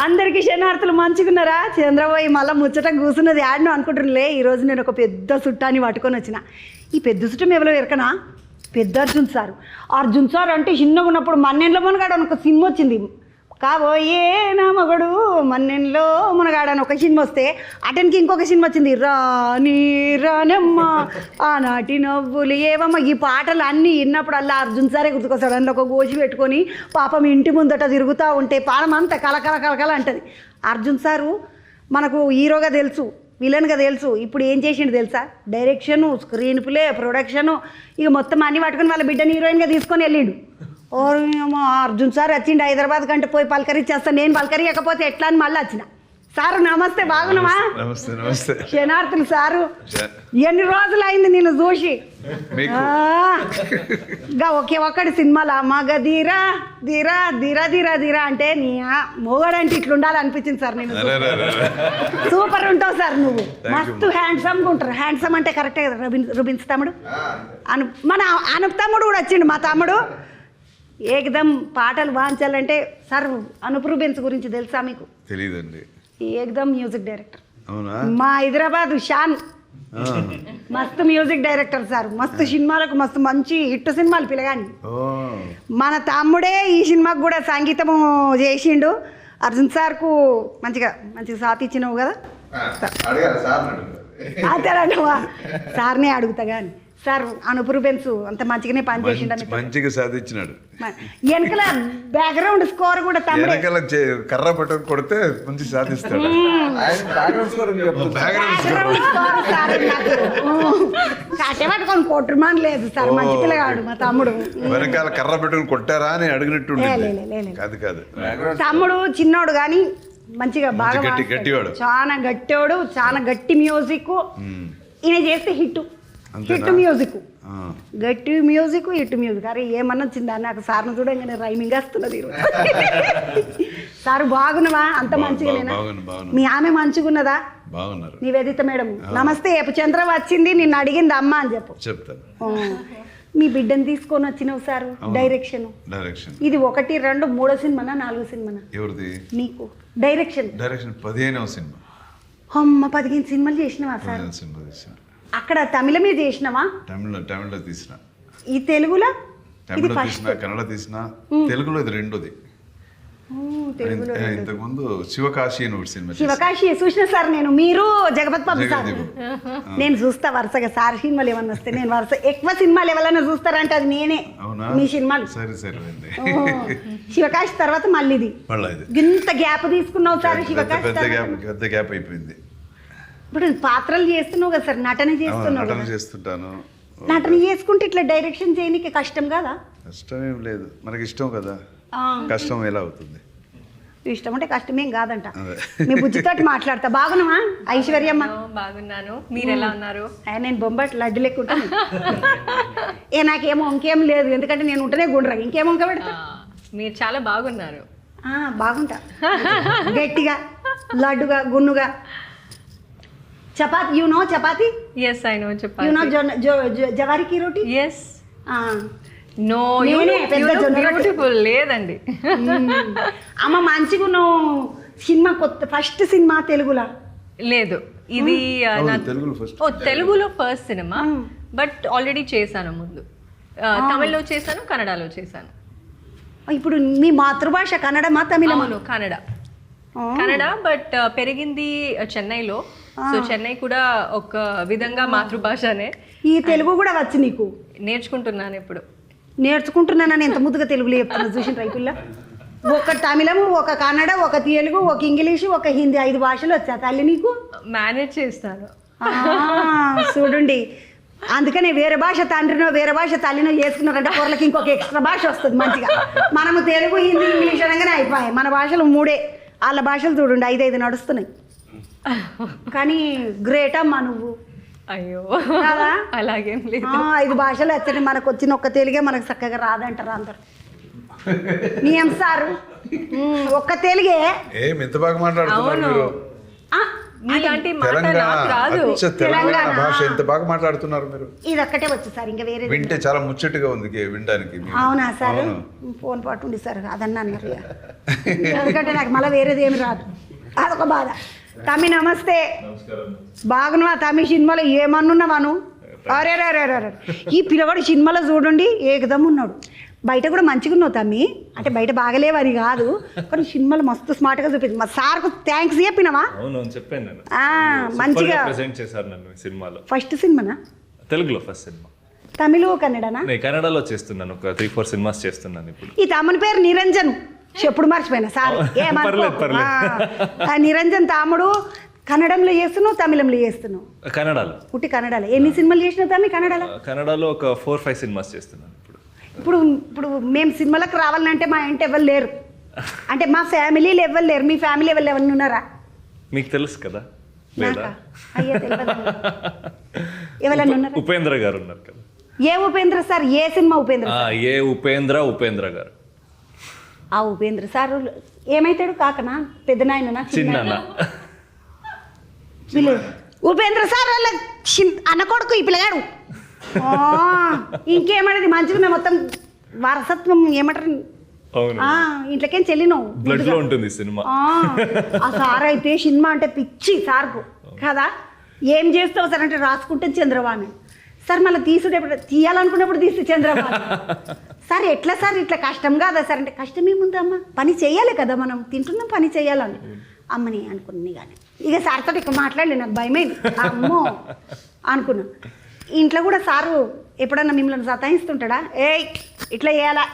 అందరికీ శనార్థులు మంచిగున్నారా? చంద్రబాయి మళ్ళీ ముచ్చట కూర్చున్నది ఆడను అనుకుంటున్నాలే. ఈరోజు నేను ఒక పెద్ద చుట్టాన్ని పట్టుకొని వచ్చిన. ఈ పెద్ద చుట్టం ఎవరో ఎరకనా? పెద్ద అర్జున్ సారు. అర్జున్ సార్ అంటే చిన్నగా ఉన్నప్పుడు మన్నెండ్లో మునగాడు అని ఒక సినిమా వచ్చింది. కాబోయే నా మగడు మన్నెండ్లో మునగాడు అని ఒక సినిమా వస్తే అటెన్కి ఇంకొక సినిమా వచ్చింది, రాని రానమ్మ ఆనాటి నవ్వులు ఏవమ్మ. ఈ పాటలు అన్నీ విన్నప్పుడు అలా అర్జున్ సారే గుర్తుకొస్తాడు. అందులో ఒక గోచి పెట్టుకొని పాపం ఇంటి ముందట తిరుగుతూ ఉంటే పానం అంతా కలకల కలకల అంటది. అర్జున్ సారు మనకు హీరోగా తెలుసు, విలన్గా తెలుసు. ఇప్పుడు ఏం చేసిండు తెలుసా? డైరెక్షను, స్క్రీన్ ప్లే, ప్రొడక్షను, ఇక మొత్తం అన్ని పట్టుకుని వాళ్ళ బిడ్డని హీరోయిన్గా తీసుకొని వెళ్ళిండు. ఓ అర్జున్ సార్ వచ్చిండు హైదరాబాద్ కంటే పోయి పలకరించేస్తాను. నేను పలకరియకపోతే ఎట్లా అని మళ్ళీ వచ్చిన. సారు నమస్తే, బాగున్నావా? నమస్తే నమస్తే. క్షణార్థులు సారు, ఎన్ని రోజులు అయింది నిన్ను చూసి. ఒకే ఒక్కటి సినిమాలో మగ ధీరా ధీరా ధీరా ధీరా ధీరా అంటే నీ మొగడంటే ఇట్లుండాలి అనిపించింది సార్. నేను సూపర్ ఉంటావు సార్, నువ్వు మస్తు హ్యాండ్సమ్గా ఉంటారు. హ్యాండ్సమ్ అంటే కరెక్టే కదా. రుబిన్స్ తమ్ముడు మన అనుప్ తమ్ముడు కూడా వచ్చిండు. మా తమ్ముడు ఏకదం పాటలు వాంచాలంటే సార్. అనుప్ రుబిన్స్ గురించి తెలుసా మీకు? తెలియదండి. ఏకదం మ్యూజిక్ డైరెక్టర్. అవునా? మా హైదరాబాద్ షాన్ మస్తు మ్యూజిక్ డైరెక్టర్ సార్. మస్తు సినిమాలకు మస్తు మంచి హిట్ సినిమాలు పిలగాని. మన తమ్ముడే ఈ సినిమాకు కూడా సంగీతము చేసిండు. అర్జున్ సార్కు మంచిగా సాత్ ఇచ్చినావు కదా. అదేనంటవా? సార్నే అడుగుతా కానీ సార్ అనుప్ రుబెన్స్ అంత మంచిగానే పనిచేసిండు. మంచిగా సాధించినాడు. వెనకల బ్యాక్గ్రౌండ్ స్కోర్ కూడా వెనకాల కర్ర పట్టుకు కొడితే మంచి సాధిస్తాడు. కట్టె పట్టుకొని కొట్టుమాని లేదు సార్. మంచి పిల్లగాడు మా తమ్ముడు. వెనకాల కర్ర పెట్టుకుని కొట్టారా అని అడిగినట్టు కాదు కాదు. తమ్ముడు చిన్నోడు కానీ మంచిగా బాగా గట్టివాడు, చాలా గట్టోడు, చాలా గట్టి మ్యూజిక్. ఈయన చేస్తే హిట్ మ్యూజిక్, గట్టి మ్యూజిక్, హిట్ మ్యూజిక్. అరే ఏమన్నా వచ్చిందా నాకు సార్ను చూడంగానే రైమింగ్ వస్తున్నది. సార్ బాగున్నావా? అంత మంచిగా మీ ఆమె మంచిగున్నదా? బాగున్నారు. నివేదిత మేడం నమస్తే. చంద్ర వచ్చింది నిన్ను అడిగింది అమ్మ అని చెప్తాను. మీ బిడ్డను తీసుకొని వచ్చినావు సార్. డైరెక్షన్ ఇది 1, 2, 3 సినిమానా 4 సినిమానా? ఎవరిది? నీకు డైరెక్షన్ 15వ సినిమా. అమ్మ 15 సినిమాలు చేసినావా సార్? అక్కడ తమిళ మీద చేసినావా? తమిళలో తీసిన. ఈ తెలుగులో? తమిళ తీసిన, కన్నడ తీసిన, తెలుగులో ఇది రెండోది. ఇంతకు ముందు శివకాశి అని ఒకటి సినిమా. శివకాశి చూసిన సార్ నేను. మీరు జగపతి బాబు సార్. నేను చూస్తా వరుసగా సార్ సినిమాలు ఏమన్నా వస్తే. నేను వరుస ఎక్కువ సినిమాలు ఎవరైనా చూస్తారంటే అది నేనే. మీ సినిమాలు సరే. శివకాశి తర్వాత మళ్ళీ ఇది ఇంత గ్యాప్ తీసుకున్నావు సార్. శివకాశి పెద్ద గ్యాప్ అయిపోయింది. ఇప్పుడు పాత్రలు చేస్తున్నావు కదా సార్, నటన చేస్తుంటాను. నటన చేసుకుంటే ఇట్లా డైరెక్షన్ చేయడానికి కష్టం కదా? కష్టం ఏం లేదు, మనకి ఇష్టం కదా. కష్టం ఎలా అవుతుంది? ఇష్టం అంటే కష్టమేం కాదంట. మీ బుజ్జితోటి మాట్లాడతా. బాగున్నావా ఐశ్వర్యమ్మ? బాగున్నాను. మీరు ఎలా ఉన్నారు? నేను బొంబాయి లడ్డు లెక్క ఉంటాను. నాకేమో ఇంకేం లేదు, ఎందుకంటే నేను ఉంటేనే గుండ్రగా ఇంకేమో ఇంకా పెడతా. మీరు చాలా బాగున్నారు. బాగుంటా, గట్టిగా లడ్డుగా గున్నుగా. Chapati, you know chapati? Yes, I know chapati. You know jowari కి roti? Yes. No, you beautiful లేదండి. అమ్మ మంచిగా నువ్వు సినిమా కొత్త ఫస్ట్ సినిమా తెలుగులా? లేదు, ఇది తెలుగులో ఫస్ట్ సినిమా. బట్ ఆల్రెడీ చేశాను ముందు. తమిళ్లో చేశాను, కన్నడలో చేశాను. ఇప్పుడు మీ మాతృభాష కన్నడమా తమిళమా? కన్నడ. బట్ పెరిగింది చెన్నైలో. సో చెన్నై కూడా ఒక విధంగా మాతృభాషనే. ఈ తెలుగు కూడా వచ్చి నీకు? నేర్చుకుంటున్నాను ఇప్పుడు. నేర్చుకుంటున్నానని ఎంత ముద్దుగా తెలుగులో చెప్తున్నా చూసిన రైతుల్లో. ఒక తమిళము, ఒక కన్నడ, ఒక తెలుగు, ఒక ఇంగ్లీషు, ఒక హిందీ, 5 భాషలు వచ్చా తల్లి నీకు? మేనేజ్ చేస్తాను. చూడండి, అందుకనే వేరే భాష తండ్రినో వేరే భాష తల్లినో చేసుకున్నారంటే కూరలకి ఇంకొక ఎక్స్ట్రా భాష వస్తుంది మంచిగా. మనము తెలుగు, హిందీ, ఇంగ్లీష్ అనగానే అయిపోయాయి. మన భాషలు 3, వాళ్ళ భాషలు చూడండి 5 నడుస్తున్నాయి. కానీ గ్రేట్ అమ్మా నువ్వు. అయ్యో కదా, అలాగేం లేదు. 5 భాషలు వచ్చాయి. మనకు వచ్చిన ఒక్క తెలుగే మనకు చక్కగా రాదంటారు అందరు. ఏం సారు ఒక్క తెలుగే? ఎంత బాగా మాట్లాడుతున్నారు. మీలాంటి మాట తెలంగాణ నాకు రాదు. అచ్చ తెలంగాణ భాష ఎంత బాగా మాట్లాడుతున్నారు మీరు. ఇది ఒక్కటే వచ్చు సార్, ఇంకా వేరే వింటే చాలా ముచ్చటగా ఉంది వినడానికి. అవునా సార్? అవును. ఫోన్ పట్టుండి సార్, అదన్నా అన్నారు ఇక. ఎందుకంటే నాకు మళ్ళీ వేరేది ఏమి రాదు, అదొక బాధ. తమ్మి నమస్తే. బాగున్నావా తమ్మి? సినిమాలో ఏమన్నున్నావాను? అరే రే రే రే, ఈ పిల్లవాడు సినిమాలో చూడండి ఏకదమ్ ఉన్నాడు. బయట కూడా మంచిగా ఉన్నావు తమ్మి, అంటే బయట బాగలేవని కాదు, కానీ సినిమాలు మస్తు స్మార్ట్గా చూపింది. మా సార్కు థ్యాంక్స్ చెప్పినావా? అవును చెప్పాను నేను. మంచిగా ప్రెజెంట్ చేశారు నన్ను ఈ సినిమాలో. ఫస్ట్ సినిమానా? తెలుగులో ఫస్ట్ సినిమా. తమిళ కన్నడనా? నేను కన్నడలో చేస్తున్నాను, ఒక 3-4 సినిమాస్ చేస్తున్నాను ఇప్పుడు. ఈ తమ్ముని పేరు నిరంజన్, ఎప్పుడు మర్చిపోయినా సార్. పర్లేదు. నిరంజన్ తాముడు కన్నడంలో చేస్తున్నావు, తమిళంలో చేస్తున్నావు? కన్నడలో. పుట్టి కన్నడలో ఎన్ని సినిమాలు చేసినావు తమ్మి కన్నడలో? కన్నడలో ఒక 4-5 సినిమాస్ చేస్తున్నాను ఇప్పుడు. ఇప్పుడు ఇప్పుడు మేము సినిమాలకు రావాలంటే మా ఇంటి ఎవరు లేరు, అంటే మా ఫ్యామిలీలో ఎవరు లేరు. మీ ఫ్యామిలీ ఎవరు ఉన్నారా? మీకు తెలుసు కదా లేదా? నాకా? అయ్యో తెలియదు. ఎవరన్నా ఉన్నారా? ఉపేంద్ర గారు ఉన్నారు కదా. ఏ ఉపేంద్ర సార్? ఏ సినిమా ఉపేంద్ర? ఉపేంద్ర గారు. ఆ ఉపేంద్ర సార్ ఏమైతాడు? కాకనా, పెద్ద నాయననా, చిన్న ఉపేంద్ర సార్ వాళ్ళ అన్న కొడుకు ఈ పిల్లగాడు. ఇంకేమనేది మంచిగా మొత్తం వారసత్వం ఏమంటారు? అవును, ఇంట్లోకేం చెల్లినావు బ్లడ్ లో ఉంటుంది సినిమా. ఆ సార్ అయితే సినిమా అంటే పిచ్చి సార్కు కదా. ఏం చేస్తావు సార్ అంటే రాసుకుంటే చంద్రబాబు సార్, మళ్ళీ తీసుడు ఎప్పుడు తీయాలనుకున్నప్పుడు తీస్తే చంద్రబాబు సార్. ఎట్లా సార్ ఇట్లా కష్టం కాదా సార్ అంటే, కష్టం ఏముందమ్మా, పని చేయాలి కదా, మనం తింటున్నాం పని చేయాలని అమ్మని అనుకున్నాను. కానీ ఇక సార్తో ఇక్కడ మాట్లాడలే, నాకు భయమైంది, అమ్మో అనుకున్నా. ఇంట్లో కూడా సారు ఎప్పుడన్నా మిమ్మల్ని సతాయిస్తుంటాడా? ఏయ్ ఇట్లా చేయాలా,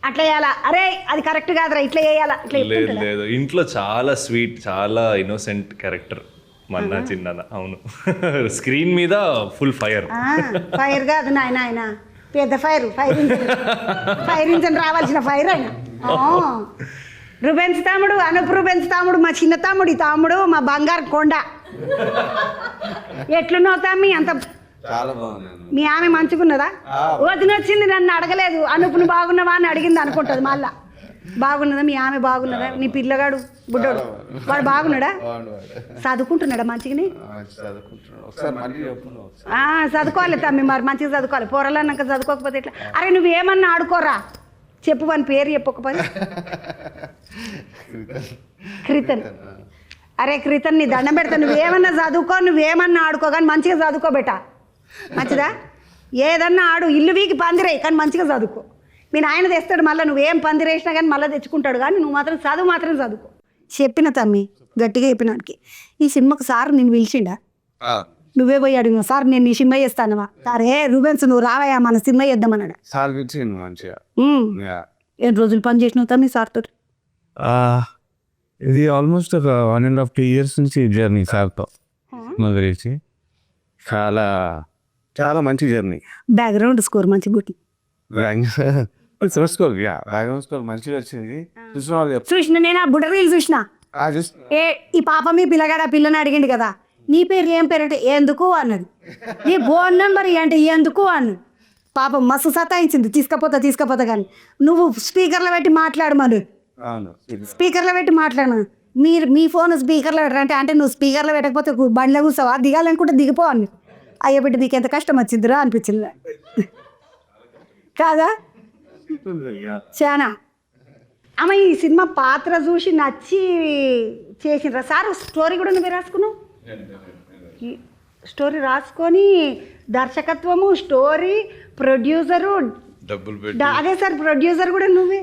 అట్లా చేయాలా, అరే అది కరెక్ట్ కాదురా, ఇట్లా చేయాలా, ఇట్లా లేదు లేదు, ఇంట్లో చాలా స్వీట్, చాలా ఇన్నోసెంట్ క్యారెక్టర్ మన చిన్న. అవును, స్క్రీన్ మీద ఫుల్ ఫైర్. ఫైర్ కాదు నాయన, ఆయన పెద్ద ఫైర్, ఫైర్ ఇంజన్ రావాల్సిన ఫైర్ ఆయన. రుబెన్స్ తాముడు, అనూప్ రుబెన్స్ తాముడు, మా చిన్న తమ్ముడు, ఈ తమ్ముడు మా బంగారు కొండ. ఎట్లున్నావు తమ్మి? అంత చాలా బాగున్నాను. మీ ఆమె మంచిగున్నదా? వదిన వచ్చింది నన్ను అడగలేదు, అనూపును బాగున్నావా అని అడిగింది అనుకుంటుంది మళ్ళా. బాగున్నదా మీ ఆమె? బాగున్నదా నీ పిల్లగాడు బుడ్డోడు? వాడు బాగున్నాడా? చదువుకుంటున్నాడా మంచిగానే? ఒకసారి మళ్ళీ చెప్పు. చదువుకోవాలి తమ్మి, మరి మంచిగా చదువుకోవాలి. పోరలన్నాక చదువుకోకపోతే ఎట్లా? అరే నువ్వేమన్నా ఆడుకోరా, చెప్పు వాని పేరు చెప్పు పని. క్రితన్. అరే క్రితన్ నీ దండం పెడతా, నువ్వేమన్నా చదువుకో, నువ్వేమన్నా ఆడుకో, కానీ మంచిగా చదువుకోబెట్ట, మంచిదా? ఏదన్నా ఆడు, ఇల్లు వీకి పందిరేయి కానీ మంచిగా చదువుకో. మీ నాయన తెస్తాడు మళ్ళీ, నువ్వేం పందిరేసినా కానీ మళ్ళీ తెచ్చుకుంటాడు, కానీ నువ్వు మాత్రం చదువుకో. చెప్పిన తమ్మి, గట్టిగా చెప్పినాడికి. ఈ సినిమాకి సార్ నేను పిలిచిండా? నువ్వే పోయి అడిగిన సార్ నేను ఈ సినిమా చేస్తానవా? సరే రూబెన్స్ నువ్వు రావయా మన సినిమా చేద్దామన్నాడు. సార్ పిలిచింది మంచిగా. ఎన్ని రోజులు పని చేసినావు తమ్మి సార్తో? ఇది ఆల్మోస్ట్ ఒక 1.5-2 years నుంచి జర్నీ సార్తో మొదలేసి. చాలా చాలా మంచి జర్నీ. బ్యాక్గ్రౌండ్ స్కోర్ మంచి గుట్టి స్కోర్ మంచిగా వచ్చింది. చూసిన నేను ఆ బుడ్డ రీల్ చూసిన. ఈ పాప మీ పిల్లగాడు ఆ పిల్లని అడిగింది కదా, నీ పేరు ఏం పేరు అంటే ఎందుకు అన్నది, నీ ఫోన్ నెంబర్ అంటే ఎందుకు అన్నది. పాపం మస్తు సతాయించింది, తీసుకపోతా కానీ నువ్వు స్పీకర్లో పెట్టి మాట్లాడమను, స్పీకర్లో పెట్టి మాట్లాడమను. మీ ఫోన్ స్పీకర్లో పెట్టారంటే, అంటే నువ్వు స్పీకర్లో పెట్టకపోతే బండిలో కూర్చోవా, దిగాలనుకుంటే దిగిపో అని. అయ్యో బిడ్డ నీకు ఎంత కష్టం వచ్చిందిరా అనిపించింది కాదా? చాలా అమ్మ ఈ సినిమా పాత్ర చూసి నచ్చి చేసినరా సార్? స్టోరీ కూడా నువ్వే రాసుకున్నావు? స్టోరీ రాసుకొని దర్శకత్వము, స్టోరీ, ప్రొడ్యూసరు, అదే సార్ ప్రొడ్యూసర్ కూడా నువ్వే,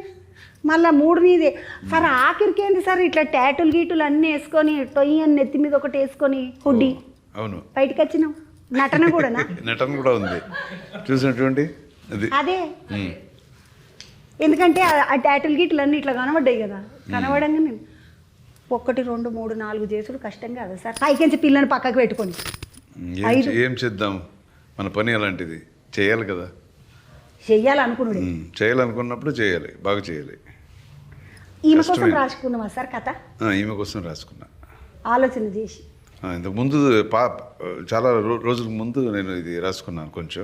మళ్ళీ 3 నీదే సార్. ఆఖరికి ఏంటి సార్ ఇట్లా టాటూలు గీటులు అన్నీ వేసుకొని, టొయ్యి అని నెత్తి మీద ఒకటి వేసుకొని హుడ్డీ అవును బయటకు వచ్చినావు. నటన కూడానా? నటన కూడా ఉంది చూసినటువంటి అదే, ఎందుకంటే ఆ టాటూలు గీటులు అన్నీ ఇట్లా కనబడ్డాయి కదా, కనబడంగా నేను 1, 2, 3, 4 చేసుడు కష్టం కదా సార్. పైకించి పిల్లని పక్కకు పెట్టుకొని ఏం చేద్దాం, మన పని అలాంటిది, చేయాలి కదా. చెయ్యాలనుకున్నాడు, చేయాలనుకున్నప్పుడు చేయాలి, బాగా చేయాలి. ఈమె కోసం రాసుకున్నావా సార్ కథ? ఈమె కోసం రాసుకున్నా, ఆలోచన చేసి. ఇంతకుముందు చాలా రోజుల ముందు నేను ఇది రాసుకున్నాను కొంచెం.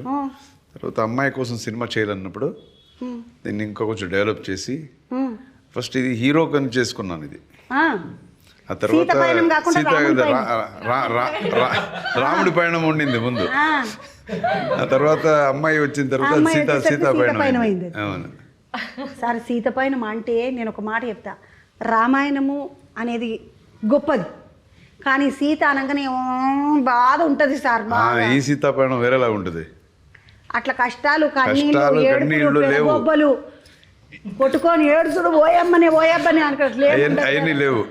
తర్వాత అమ్మాయి కోసం సినిమా చేయాలన్నప్పుడు దీన్ని ఇంకా కొంచెం డెవలప్ చేసి ఫస్ట్ ఇది హీరో కని చేసుకున్నాను. ఇది ఆ తర్వాత సీత పయనం కాకుండా సీత రాముడి పయనం. రాముడి పయనం ఉండింది ముందు. ఆ తర్వాత అమ్మాయి వచ్చిన తర్వాత అమ్మాయి సీత వచ్చేసరికి సీత సీత పయనం పయనం అయింది. అవును. సార్ సీత పయనం అంటే నేను ఒక మాట చెప్తా, రామాయణము అనేది గొప్పది, కానీ సీత అనగానే బాధ ఉంటుంది సార్. ఈ సీతాపయనం వేరేలా ఉంటుంది. అట్లా కష్టాలు, కష్టాలు, కన్నీళ్ళు, కన్నీళ్ళు లేవు. బొబ్బలు కొట్టుకొని ఏడుచుడు ఓయమ్మనే అనుకోవట్లేదు. అవన్నీ లేవు.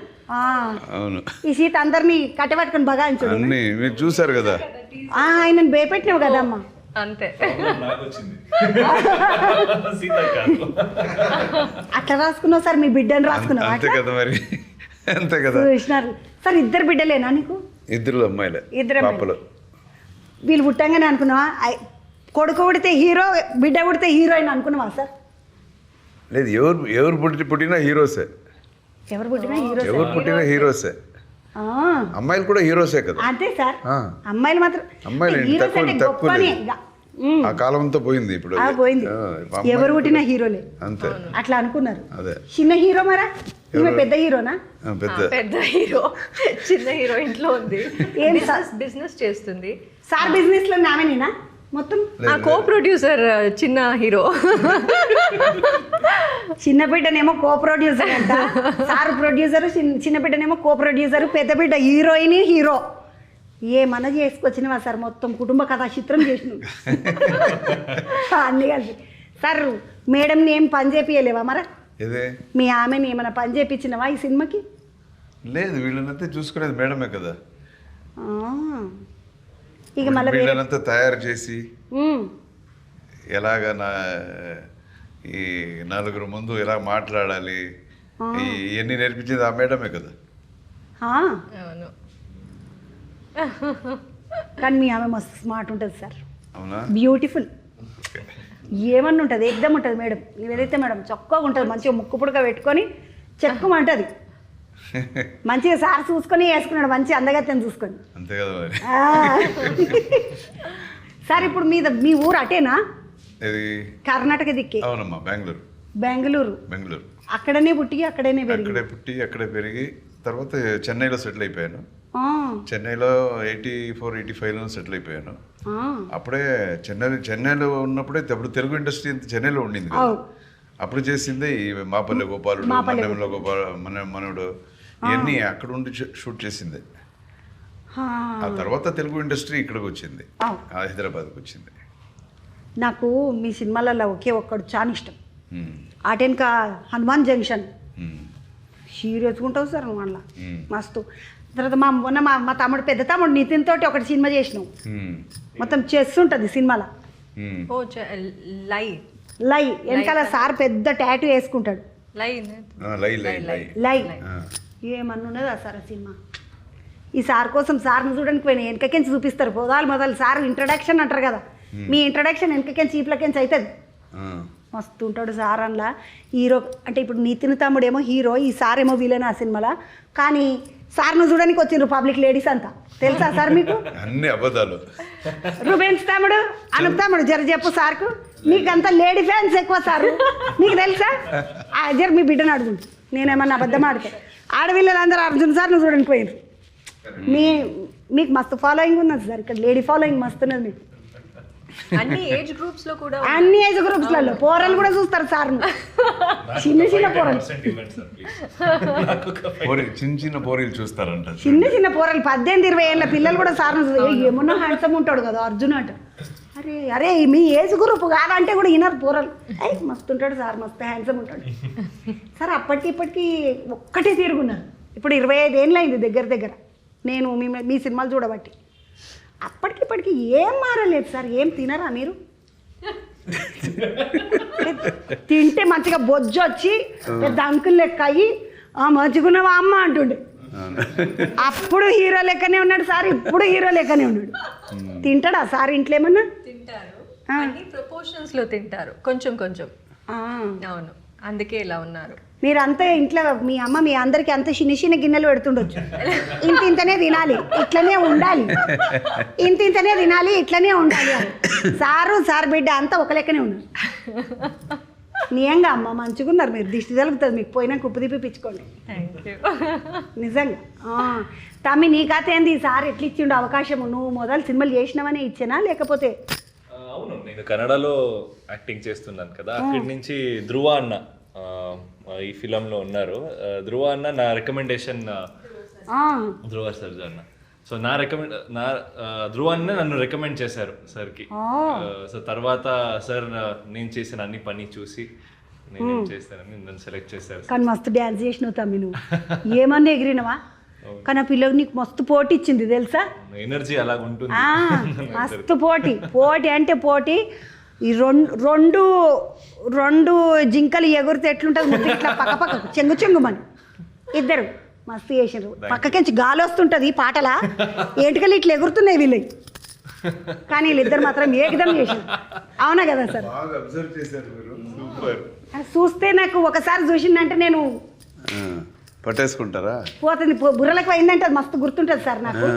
అవును. ఈ సీత అందరినీ కట్టబెట్టుకుని బగాయించుడు. అన్ని మీరు చూసారు కదా. ఆయనను భయపెట్టినావు కదమ్మా. అంతే. అట్లా రాసుకున్నావు సార్, మీ బిడ్డను రాసుకున్నావు అంతే కదా మరి. అంతే కదా. చూసినారు సార్, ఇద్దరు బిడ్డలేనా నీకు? ఇద్దరు అమ్మాయిలే, ఇద్దరు పాపలు. వీళ్ళు పుట్టంగానే అనుకున్నావా కొడుకు పుడితే హీరో, బిడ్డ పుడితే హీరోయిన్ అనుకున్నావా సార్? లేదు, ఎవరు పుట్టినా హీరోసే. ఎవరు పుట్టినా హీరో. ఎవరు పుట్టినా హీరోసే. అమ్మాయిలు కూడా హీరోసే కదా. అంతే సార్, అమ్మాయిలు మాత్రం అమ్మాయిలు హీరోస్ అంటే తక్కువ గొప్పనే లేదు. ఇక. ఆ కాలంతో పోయింది ఇప్పుడు. పోయింది. అమ్మాయిలు ఎవరు పుట్టినా హీరోలే అంతే. అట్లా అనుకున్నారు. అదే చిన్న హీరో మరా? ఈమె పెద్ద హీరోనా? పెద్ద పెద్ద హీరో, చిన్న హీరో ఇంట్లో ఉంది. ఏం బిజినెస్ చేస్తుంది. సార్ బిజినెస్ లో నామేనేనా మొత్తం? కో ప్రొడ్యూసర్, చిన్న హీరో. చిన్న బిడ్డనేమో కో ప్రొడ్యూసర్ అంట, సార్ ప్రొడ్యూసర్, చిన్న బిడ్డనేమో కో ప్రొడ్యూసర్, పెద్ద బిడ్డ హీరోయిన్, హీరో. ఏమన్నా చేసుకొచ్చినవా సార్? మొత్తం కుటుంబ కథా చిత్రం చేసినావు అన్నీ కలిసి. సార్ మేడంని ఏం పని చేపియలేవా మరా? ఇదే మీ ఆమెని ఏమైనా పని చేపించినవా ఈ సినిమాకి? లేదు, వీళ్ళనంతా చూసుకునేది మేడమే కదా. ఇక మళ్ళీ వీళ్ళనంతా తయారు చేసి ఎలాగ ఈ నలుగురు ముందు ఎలా మాట్లాడాలి ఇవన్నీ నేర్పించేది ఆ మేడమే కదా. అవును. కానీ మీ ఆమె మస్తు స్మార్ట్ ఉంటుంది సార్. అవునా? బ్యూటిఫుల్. ఏమన్నా ఉంటుంది, ఎగ్దమ్ ఉంటుంది మేడం. ఏదైతే మేడం చక్కగా ఉంటుంది, మంచిగా ముక్కు పుడక పెట్టుకొని చెక్కమంటుంది. మంచిగా సార్ చూసుకొని వేసుకున్నాడు, మంచి అందగత్యం చూసుకొని. అంతే కదా మరి. సార్ ఇప్పుడు మీ ఊరు అటేనా? ఇది కర్ణాటక దిక్కే? అవునమ్మా, బెంగళూరు. అక్కడనే పుట్టి అక్కడనే పెరిగి? అక్కడే పుట్టి అక్కడే పెరిగి తర్వాత చెన్నైలో సెటిల్ అయిపోయాను. చెన్నైలో 84-85లో సెటిల్ అయిపోయాను. అప్పుడే చెన్నైలో ఉన్నప్పుడే అప్పుడు తెలుగు ఇండస్ట్రీ అంతా చెన్నైలో ఉండింది కదా. అప్పుడు చేసిందే ఈ మాపల్లె గోపాలుడు, మన్నెంలో మనవుడు, ఇవన్నీ అక్కడ ఉండి షూట్ చేసింది. ఆ తర్వాత తెలుగు ఇండస్ట్రీ ఇక్కడికి వచ్చింది, హైదరాబాద్కి వచ్చింది. నాకు మీ సినిమాలలో ఒకే ఒక్కడు చాలా ఇష్టం. ఆటెనక హనుమాన్ జంక్షన్ సీరియస్గా సార్ మళ్ళా మస్తు. తర్వాత మొన్న మా తమ్ముడు, పెద్ద తమ్ముడు నితిన్ తోటి ఒకటి సినిమా చేసినాం, మొత్తం చేస్తుంటుంది సినిమాలో. లై వెనకాల సార్ పెద్ద టాటూ వేసుకుంటాడు. లై ఏమన్నా ఉన్నదా సార్ ఆ సినిమా? ఈ సార్ కోసం సార్ని చూడడానికి పోయినా వెనకకెంచి చూపిస్తారు, మొదలు సార్ ఇంట్రడక్షన్ అంటారు కదా, మీ ఇంట్రడక్షన్ వెనకకెంచి చీప్లకెంచి అవుతుంది. మస్తు ఉంటాడు సార్. అందులో హీరో అంటే ఇప్పుడు నితిన్ తమ్ముడేమో హీరో, ఈ సార్ ఏమో విలన్ ఆ సినిమాలో. కానీ సార్ను చూడడానికి వచ్చిండ్రు పబ్లిక్ లేడీస్ అంతా, తెలుసా సార్ మీకు? అన్ని అబద్ధాలు. రూబెన్స్ తమ్ముడు, అనుప్ తమ్ముడు, జర చెప్పు సార్కు, మీకంతా లేడీ ఫ్యాన్స్ ఎక్కువ సార్, మీకు తెలుసా? జర మీ బిడ్డను అడుగుంటు, నేనేమన్నా అబద్ధం ఆడితే. ఆడపిల్లలందరూ అర్జున్ సార్ను చూడడానికి పోయిండ్రు. మీకు మస్తు ఫాలోయింగ్ ఉన్నది సార్ ఇక్కడ, లేడీ ఫాలోయింగ్ మస్తు ఉన్నది మీకు. అన్ని ఏజ్ గ్రూప్స్ లో కూడా, అన్ని ఏజ్ గ్రూప్స్లలో పోరలు కూడా చూస్తారు సార్. చిన్న పోరలు, చిన్న పోరీలు చూస్తారంట. చిన్న పోరలు 18-20 ఏళ్ళ పిల్లలు కూడా సార్ ఏమన్నా హ్యాండ్సమ్ ఉంటాడు కదా అర్జున్ అంట. అరే మీ ఏజ్ గ్రూప్ కాదంటే కూడా వినరు పోరలు. మస్తు ఉంటాడు సార్, మస్తు హ్యాండ్సమ్ ఉంటాడు సార్. అప్పటికి ఇప్పటికీ ఒక్కటే తిరుగున్నారు. ఇప్పుడు 25 ఏళ్ళు అయింది దగ్గర నేను మీ సినిమాలు చూడబట్టి. అప్పటికిప్పటికి ఏం మారలేదు సార్. ఏం తినరా మీరు? తింటే మంచిగా బొజ్జు వచ్చి పెద్ద అంకుల్ లెక్క అయ్యి మంచిగున్నావా అమ్మ అంటుండే. అప్పుడు హీరో లెక్కనే ఉన్నాడు సార్, ఇప్పుడు హీరో లెక్కనే ఉన్నాడు. తింటాడా సార్ ఇంట్లో ఏమన్నా? తింటారు, అన్ని ప్రపోర్షన్స్ లో తింటారు, కొంచెం కొంచెం. అవును, అందుకే ఇలా ఉన్నారు. మీరంతా ఇంట్లో మీ అమ్మ మీ అందరికి అంత చిన్న గిన్నెలు పెడుతుండొచ్చు. ఇంతనే తినాలి, ఇట్లనే ఉండాలి, ఇంతనే తినాలి, ఇట్లనే ఉండాలి. సారు సార్ బిడ్డ అంతా ఒక లెక్కనే ఉన్నారు. నియంగా అమ్మ మంచిగా ఉన్నారు మీరు, దిష్టి తలుగుతుంది మీకు, పోయినాక ఉప్పు తిప్పించుకోండి థ్యాంక్ యూ. నిజంగా. తమ్మి నీ కథ ఏంది ఈసారి ఎట్లా ఇచ్చిండు అవకాశము? నువ్వు మొదలు సినిమాలు చేసినావనే ఇచ్చానా లేకపోతే? అవును, నేను కన్నడలో యాక్టింగ్ చేస్తున్నాను కదా, అక్కడి నుంచి ధ్రువ అన్న ఈ ఫిలంలో ఉన్నారు. ధ్రువ అన్న నా రికమెండేషన్, ధ్రువ సర్జా అన్న. సో నా ధ్రువ అన్న నన్ను రికమెండ్ చేశారు సార్కి. సో తర్వాత సార్ నేను చేసిన అన్ని పని చూసి నేనేం చేస్తానని నన్ను సెలెక్ట్ చేశారు. కానీ మస్తు డ్యాన్స్ చేసినావు తమ్మి నువ్వు, ఏమన్నా ఎగిరినవా? కానీ ఆ పిల్లకి నీకు మస్తు పోటీ ఇచ్చింది తెలుసా? ఎనర్జీ అలాగ ఉంటుంది. మస్తు పోటీ, పోటీ అంటే పోటీ. ఈ రెండు జింకలు ఎగురితే ఎట్లుంటుంది ముద్దు ఇట్లా పక్క పక్కకు చెంగుమని ఇద్దరు మస్తు చేసినారు. పక్కకించి గాలి వస్తుంటుంది ఈ పాటలా, ఏంటికలు ఇట్లా ఎగురుతున్నాయి వీళ్ళు, కానీ వీళ్ళిద్దరు మాత్రం ఏకదం చేసారు. అవునా కదా సార్? బాగా అబ్జర్వ్ చేశారు మీరు, సూపర్. చూస్తే నాకు ఒకసారి చూసిందంటే నేను పట్టేసుకుంటారా? పోతుంది, బుర్రలకు అయిందంటే అది మస్తు గుర్తుంటుంది సార్ నాకు.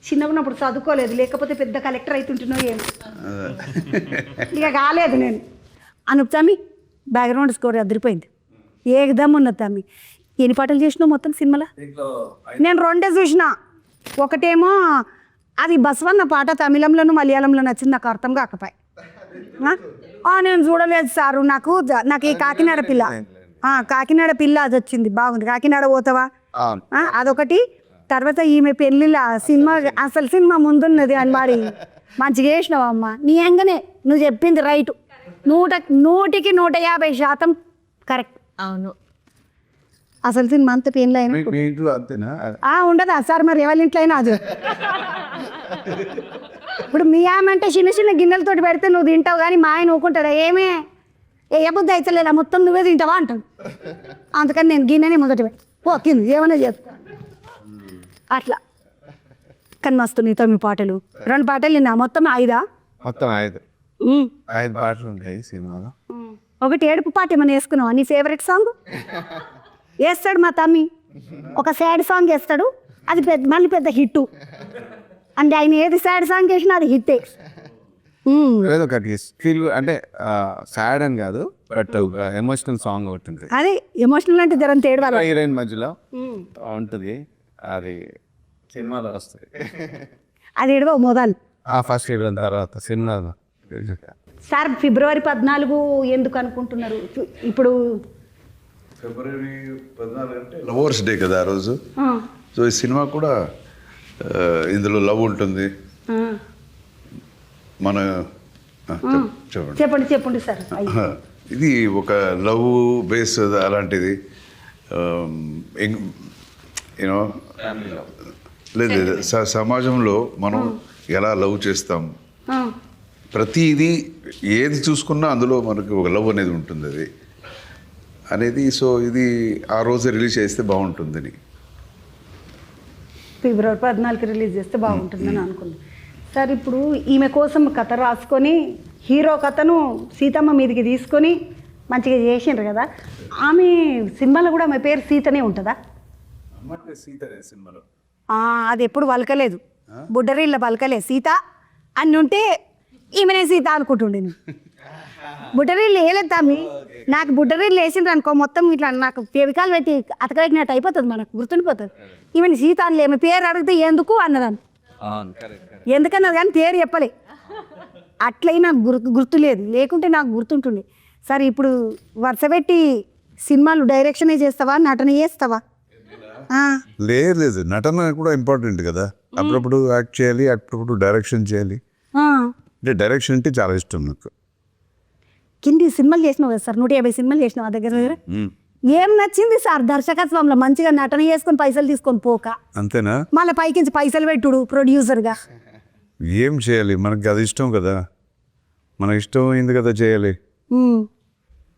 చిన్నగా ఉన్నప్పుడు చదువుకోలేదు, లేకపోతే పెద్ద కలెక్టర్ అవుతుంటున్నావు ఏమో. ఇక కాలేదు నేను. అనూప్ తమ్మి బ్యాక్గ్రౌండ్ స్కోర్ అదిరిపోయింది, ఏకదమ్ ఉన్నది తమ్మి. ఎన్ని పాటలు చేసినావు మొత్తం సినిమాలో? నేను 2 చూసిన. ఒకటేమో అది బసవన్న పాట తమిళంలోను మలయాళంలో నచ్చింది, నాకు అర్థం కాకపోయి. నేను చూడలేదు సారు. నాకు ఈ కాకినాడ పిల్ల, కాకినాడ పిల్ల అది వచ్చింది, బాగుంది. కాకినాడ పోతావా అదొకటి. తర్వాత ఈమె పెళ్ళిళ్ళ సినిమా, అసలు సినిమా ముందున్నది అని మరి మంచిగా చేసినావు అమ్మ. నీ ఎంగనే నువ్వు చెప్పింది రైట్, 100కి 150% కరెక్ట్. అవును, అసలు సినిమా అంత పెళ్ళి అయినా ఉండదా సార్? మరి ఎవరి ఇంట్లో అయినా అది. ఇప్పుడు మీ ఆమెంటే చిన్న చిన్న గిన్నెలతోటి పెడితే నువ్వు తింటావు, కానీ మా ఆయన ఊకుంటాడా? ఏమే ఏ బుద్ధి అయితే లేదా, మొత్తం నువ్వే తింటావా అంటాడు. అందుకని నేను గిన్నెనే మొదటి పోకింది ఏమైనా చేస్తా అట్లా. కానీ మస్తు నీతో మీ పాటలు, 2 పాటలు నిన్న మొత్తం 5? మొత్తం 5 పాటలు ఉంటాయి సినిమాలో. ఒకటి ఏడుపు పాట ఏమైనా వేసుకున్నావా? నీ ఫేవరెట్ సాంగ్ వేస్తాడు మా తమ్మి, ఒక సాడ్ సాంగ్ వేస్తాడు, అది మళ్ళీ పెద్ద హిట్. అంటే ఆయన ఏది సాడ్ సాంగ్ వేసినా అది హిట్టే. ఏదో ఒకటి ఫీల్ అంటే సాడ్ అని కాదు, బట్ ఎమోషనల్ సాంగ్ ఒకటి ఉంటుంది. అదే ఎమోషనల్ అంటే జరం తేడవాలి, హీరోయిన్ మధ్యలో ఉంటుంది, అది సినిమాలో వస్తుంది. అది ఏడవ మొదలు ఫస్ట్ హీరోయిన్ తర్వాత సినిమాలో. సార్ ఫిబ్రవరి 14 ఎందుకు అనుకుంటున్నారు? ఇప్పుడు ఫిబ్రవరి 14 అంటే లవర్స్ డే కదా ఆ రోజు. సో ఈ సినిమా కూడా ఇందులో లవ్ ఉంటుంది. మన చెప్పండి. చెప్పండి సార్. ఇది ఒక లవ్ బేస్ అలాంటిది. యూనో లేదు సమాజంలో మనం ఎలా లవ్ చేస్తాం, ప్రతిదీ ఏది చూసుకున్నా అందులో మనకు ఒక లవ్ అనేది ఉంటుంది అది అనేది. సో ఇది ఆ రోజు రిలీజ్ చేస్తే బాగుంటుందని. ఫిబ్రవరి 14 రిలీజ్ చేస్తే బాగుంటుందని అనుకున్నాను సార్. ఇప్పుడు ఈమె కోసం కథ రాసుకొని హీరో కథను సీతమ్మ మీదకి తీసుకొని మంచిగా చేసిండ్రు కదా. ఆమె సినిమాలో కూడా ఆమె పేరు సీతనే ఉంటుందా? సినిమాలో అది ఎప్పుడు పలకలేదు, బుడ్డరీళ్ళ పలకలే సీత అని ఉంటే ఈమెనే సీత అనుకుంటుండే. బుడ్డరీళ్ళు వేయలేదు తమ్మి, నాకు బుడ్డరీళ్ళు వేసిండ్రు అనుకో మొత్తం ఇట్లా నాకు ఫెవికాల్ పెట్టి అతకలేకినట్టు అయిపోతుంది, మనకు గుర్తుండిపోతుంది. ఈమెను సీత అని ఈమె పేరు అడిగితే ఎందుకు అన్నదాన్ని, ఎందుకన్నది కానీ పేరు చెప్పలే. అట్లయినా గుర్తు లేదు, లేకుంటే నాకు గుర్తుంటుండే. సరే ఇప్పుడు వరుస పెట్టి సినిమాలు డైరెక్షనే చేస్తావా, నటన చేస్తావా? లేదు, నటన కూడా ఇంపార్టెంట్ కదా. అప్పుడప్పుడు యాక్ట్ చేయాలి, అప్పుడప్పుడు డైరెక్షన్ చేయాలి. అంటే డైరెక్షన్ అంటే చాలా ఇష్టం నాకు. కింది సినిమాలు చేసినావు కదా సార్, 150 సినిమాలు చేసినావు ఆ దగ్గర. ఏం నచ్చింది సార్ దర్శకత్వంలో? మంచిగా నటన చేసుకొని పైసలు తీసుకొని పోక అంతేనా, మళ్ళీ పైకించి పైసలు పెట్టుడు ప్రొడ్యూసర్గా. ఏం చేయాలి, మనకి అది ఇష్టం కదా, మనకి ఇష్టం అయింది కదా చేయాలి.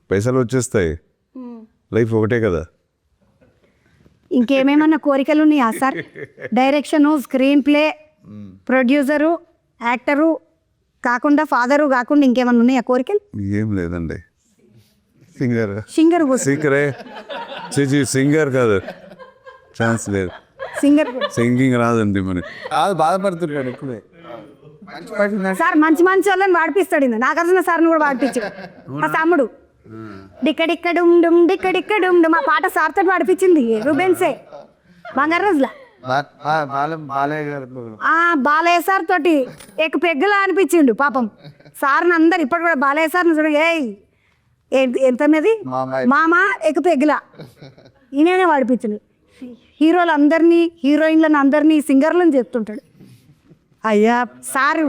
పైసలు వచ్చేస్తాయి, లైఫ్ ఒకటే కదా. ఇంకేమేమన్నా కోరికలు ఉన్నాయా sir? Direction, screen play, producer, actor కాకుండా, ఫాదరు కాకుండా ఇంకేమన్నా ఉన్నాయా కోరికలు? ఏం లేదండి. సింగర్ సింగరే సింగర్ కాదు, ఛాన్స్ లేదు. సింగింగ్ రాదండి మనకి. బాధపడుతున్నాడు ఎక్కువే సార్. మంచి వాళ్ళని వాడిపిస్తాడు, నాగార్జున సార్ని కూడా వాడిపించాడు మా తమ్ముడు. డిక్కడిక్కడుమ్ మా పాట సార్తో పాడిపించింది రూబెన్సే బంగారు రోజుల బాలయ్య గారు బాలయ్య సార్ తోటి పెగ్గులా అనిపించిండు పాపం సార్ని అందరు ఇప్పటి కూడా బాలయ్య సార్ని చూడ ఎంతన్నది మామ పెగ్గులా ఈయననే పాడిపించిండు. హీరోలందరినీ హీరోయిన్లను అందరినీ సింగర్లను చెప్తుంటాడు. అయ్యా సారు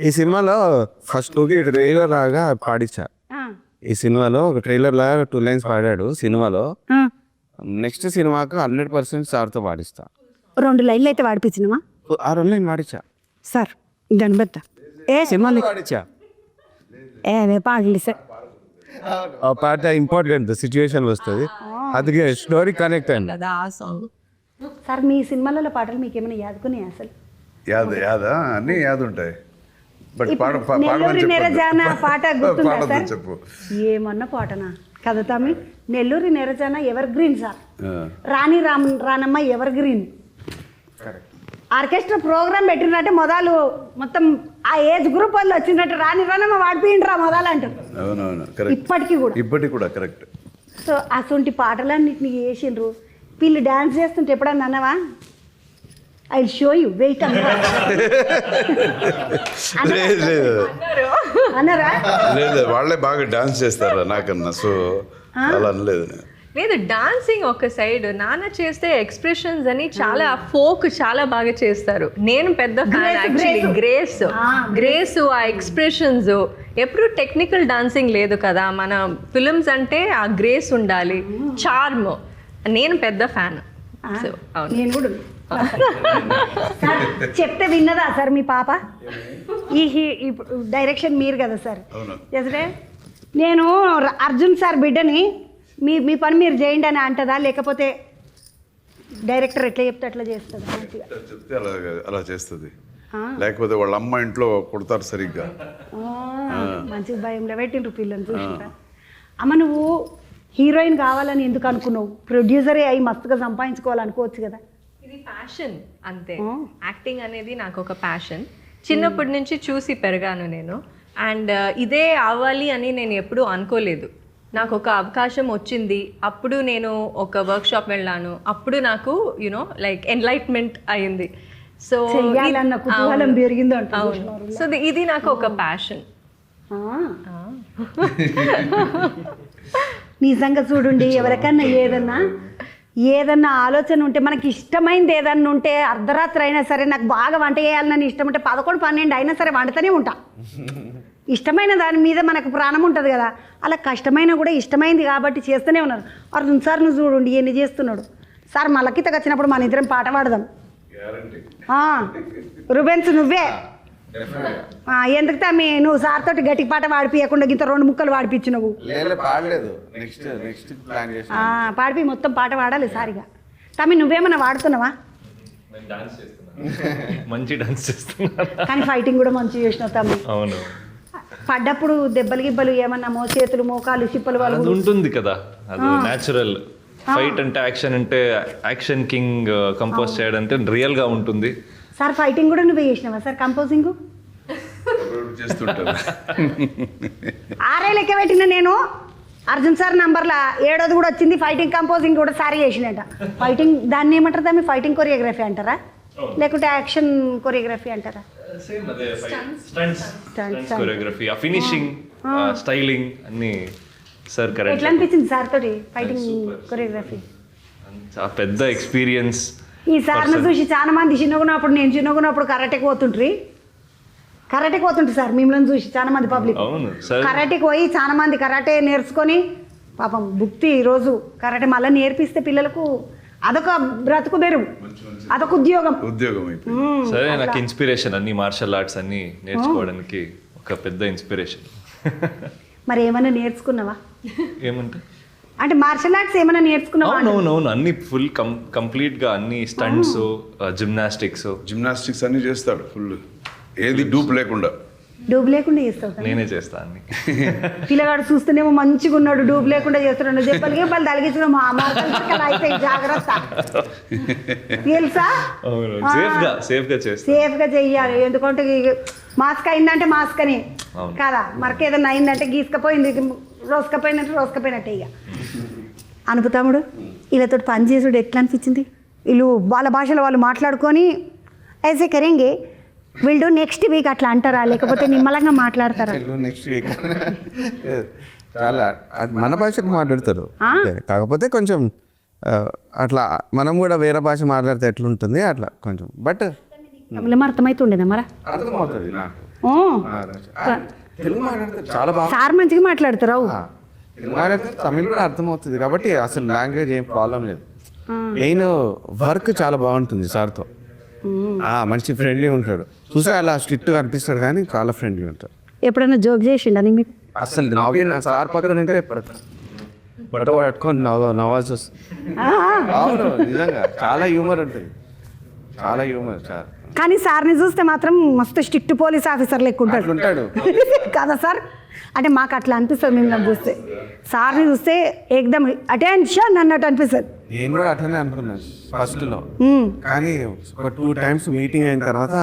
ఈ సినిమాలో ఫస్ట్ ట్రైలర్ లాగా పాడించా. ఈ సినిమాలో ఒక ట్రైలర్ లాగా 2 lines పాడాడు సినిమాలో. నెక్స్ట్ సినిమాకు 100% సార్తో పాడిస్తా. 2 లైన్లు అయితే పాడిపించినమా? ఆ 2 lines పాడించా సార్ దాన్ని బెత్త సినిమాలో పాడించా. పాడలే సార్. ఆ పాట ఇంపార్టెంట్ సిచ్యువేషన్ వస్తుంది, అందుకే స్టోరీ కనెక్ట్ అయింది. సార్ మీ సినిమాలలో పాటలు మీకు ఏమైనా యాదుకున్నాయి అసలు? యాదా అన్నీ యాద ఉంటాయి, బట్ నెల్లూరి నెరజాన పాట గుర్తుందా సార్? చెప్పు. ఏమన్నా పాటనా కదా తమ్మి? నెల్లూరి నెరజాన ever green sir. రానమ్మ ever green. Orchestra programme పెట్టినట్టే మొదలు మొత్తం ఆ ఏజ్ గ్రూప్ వాళ్ళు వచ్చినట్టు రానమ్మ వాడిపోయిండ్రా మొదలు అంటారు. అవునవును, ఇప్పటికి కూడా కరెక్ట్. సో అసొంటి పాటలన్నింటినీ వేసిండ్రు. వీళ్ళు డాన్స్ చేస్తుంటే ఎప్పుడన్నా అన్నవా ఐ షో యూ వెయిట్ అన్నారా? లేదు, వాళ్ళే బాగా డాన్స్ చేస్తారా నాకన్నా, సో అలా అనలేదు. లేదు, డాన్సింగ్ ఒక సైడ్, నాన్న చేస్తే ఎక్స్ప్రెషన్స్ అని చాలా ఫోక్ చాలా బాగా చేస్తారు. నేను పెద్ద ఫ్యాన్ యాక్చువల్లీ. గ్రేస్ ఆ ఎక్స్ప్రెషన్స్ ఎప్పుడు టెక్నికల్ డాన్సింగ్ లేదు కదా మన ఫిల్మ్స్ అంటే, ఆ గ్రేస్ ఉండాలి, చార్మ్. నేను పెద్ద ఫ్యాన్. నేను కూడా చెప్తే విన్నదా సార్ మీ పాప? ఈ డైరెక్షన్ మీరు కదా సార్ చేస్తే, నేను అర్జున్ సార్ బిడ్డని మీ పని మీరు చేయండి అని అంటదా, లేకపోతే డైరెక్టర్ ఎట్లా చెప్తే అట్లా చేస్తుందా? చెప్తే అలా చేస్తుంది, లేకపోతే వాళ్ళ అమ్మ ఇంట్లో కొడతారు సరిగ్గా. మంచి భయంలో పెట్టిండ్రు పిల్లలు చూసిండ్రా? అమ్మ నువ్వు హీరోయిన్ కావాలని ఎందుకు అనుకున్నావు? ప్రొడ్యూసరే అయి మస్తుగా సంపాదించుకోవాలనుకోవచ్చు కదా. ఇది ప్యాషన్ అంతే. యాక్టింగ్ అనేది నాకు ఒక ప్యాషన్. చిన్నప్పటి నుంచి చూసి పెరిగాను నేను. అండ్ ఇదే అవ్వాలి అని నేను ఎప్పుడూ అనుకోలేదు. నాకు ఒక అవకాశం వచ్చింది, అప్పుడు నేను ఒక వర్క్షాప్ వెళ్ళాను, అప్పుడు నాకు యునో లైక్ ఎన్లైట్మెంట్ అయింది. సో కుతూహలం పెరిగింది. సో ఇది నాకు ఒక ప్యాషన్. నిజంగా చూడండి, ఎవరికన్నా ఏదన్నా ఆలోచన ఉంటే, మనకి ఇష్టమైంది ఏదన్నా ఉంటే, అర్ధరాత్రి అయినా సరే నాకు బాగా వంట చేయాలని ఇష్టం ఉంటే 11-12 అయినా సరే వండుతూనే ఉంటా. ఇష్టమైన దాని మీద మనకు ప్రాణం ఉంటుంది కదా, అలా కష్టమైన కూడా ఇష్టమైంది కాబట్టి చేస్తూనే ఉన్నారు. అర్జున్ సార్ నువ్వు చూడండి ఎన్ని చేస్తున్నాడు. సార్ మలకితకు వచ్చినప్పుడు మన ఇద్దరం పాట పాడదాం. రుబెన్స్ నువ్వే ఎందుకు తమ్మి నువ్వు సార్ తోటి గట్టి పాట పాడిపియకుండా ఇంత 2 ముక్కలు పాడిపించినవు. పాడిపి మొత్తం పాట పాడాలి సారిగా. తమ్మి నువ్వేమన్నా వాడుతున్నావా? మంచి డాన్స్ చేస్తున్నా, కానీ ఫైటింగ్ కూడా మంచిగా చేసినావు తమ్మి. అవును, పడ్డప్పుడు దెబ్బలు గిబ్బలు ఏమన్నా చేతులు మోకాలు చిప్పలు వాళ్ళు ఉంటుంది కదా, అది న్యాచురల్. ఫైట్ అంటే యాక్షన్ కింగ్ కంపోజ్ చేయడం అంటే రియల్ గా ఉంటుంది. సార్ ఫైటింగ్ కూడా నువ్వే చేసినావా సార్? కంపోజింగ్ చేస్తుంటాను. 6 లెక్క పెట్టిన నేను. అర్జున్ సార్ నంబర్లా 7ది కూడా వచ్చింది. ఫైటింగ్ కంపోజింగ్ కూడా సారీ చేసినట. ఫైటింగ్ దాన్ని ఏమంటారు దాన్ని? ఫైటింగ్ కొరియోగ్రఫీ అంటారా, లేకుంటే యాక్షన్ కొరియోగ్రఫీ అంటారా? స్టంట్స్ కొరియోగ్రఫీ, ఆ ఫినిషింగ్, స్టైలింగ్ అన్ని సార్ కరెక్ట్. ఎట్లా అనిపించింది సార్ తోటి ఫైటింగ్ కొరియోగ్రఫీ? పెద్ద ఎక్స్పీరియన్స్. ఈ సార్ను చూసి చాలా మంది చిన్నగున్నప్పుడు, నేను చిన్నగున్నప్పుడు కరాటేకి పోతుంటారు సార్. మిమ్మల్ని చూసి చాలా మంది పబ్లిక్ కరాటేకి పోయి చాలా మంది కరాటే నేర్చుకొని పాపం భుక్తి ఈరోజు కరాటే మళ్ళీ నేర్పిస్తే పిల్లలకు అదొక బ్రతుకు బెరువు, అదొక ఉద్యోగం. సరే, నాకు ఇన్స్పిరేషన్ అన్ని మార్షల్ ఆర్ట్స్ అన్ని నేర్చుకోవడానికి ఒక పెద్ద ఇన్స్పిరేషన్. మరి ఏమైనా నేర్చుకున్నావా? ఏమంటే అంటే మార్షల్ ఆర్ట్స్ ఏమైనా నేర్చుకున్నావా? అవునవును, అన్ని ఫుల్ కంప్లీట్ గా అన్ని స్టంట్స్, జిమ్నాస్టిక్స్ అన్ని చేస్తాడు ఫుల్, ఏది డూప్ లేకుండా. డూబ్ లేకుండా చేస్తావు? నేనే చేస్తా అన్ని. పిల్లగాడు చూస్తేనేమో మంచిగా ఉన్నాడు, డూబ్ లేకుండా చేస్తున్నాడు. చెప్పలిగే వాళ్ళు తలిగించడం అయిపోయి జాగ్రత్త తెలుసా? సేఫ్ గా చెయ్యాలి. ఎందుకంటే మాస్క్ అయిందంటే మాస్క్ అని కాదా, మరక ఏదైనా అయిందంటే గీసుకపోయింది రోజుకపోయినట్టే ఇక అనుపు తమ్ముడు వీళ్ళతో పని చేసుడు ఎట్లా అనిపించింది? వీళ్ళు వాళ్ళ భాషలో వాళ్ళు మాట్లాడుకొని ఐసే కరేంగే వీళ్ళు నెక్స్ట్ వీక్ అట్లా అంటారా లేకపోతే నిమ్మలంగా మాట్లాడతారా? నెక్స్ట్ వీక్ చాలా మన భాషకు మాట్లాడతారు, కాకపోతే కొంచెం అట్లా మనం కూడా వేరే భాష మాట్లాడితే ఎట్లుంటుంది అట్లా కొంచెం, బట్ తమిళం అర్థమవుతుండేనా మరా? అర్థమవుతుంది నాకు. తెలుగు మాట్లాడితే చాలా బాగా, సార్ మంచిగా మాట్లాడతారు. తెలుగు మాట్లాడితే తమిళ కూడా అర్థమవుతుంది కాబట్టి అసలు లాంగ్వేజ్ ఏం ప్రాబ్లం లేదు. మెయిన్ వర్క్ చాలా బాగుంటుంది సార్తో, మంచి ఫ్రెండ్లీ ఉంటాడు. చూసా అలా స్ట్రిక్ట్గా అనిపిస్తాడు కానీ చాలా ఫ్రెండ్లీ ఉంటాడు. ఎప్పుడైనా జోక్ చేసిండని మీకు? అసలు నవ్వి సార్ పక్కన ఉంటే బట్ట పట్టుకొని నవ్వాల్సి వస్తుంది. అవును నిజంగా చాలా హ్యూమర్ ఉంటుంది, చాలా హ్యూమర్ సార్. కానీ సార్ని చూస్తే మాత్రం మస్తు స్ట్రిక్ట్ పోలీస్ ఆఫీసర్ లెక్క ఉంటాడు ఉంటాడు కదా సార్? అంటే మాకు అట్లా అనిపిస్తుంది మిమ్మల్ని చూస్తే. సార్ని చూస్తే ఏకదమ్ అటెన్షన్ అన్నట్టు అనిపిస్తుంది. నేను కూడా అట్లనే అనుకున్నాను ఫస్ట్లో, కానీ ఒక 2 times మీటింగ్ అయిన తర్వాత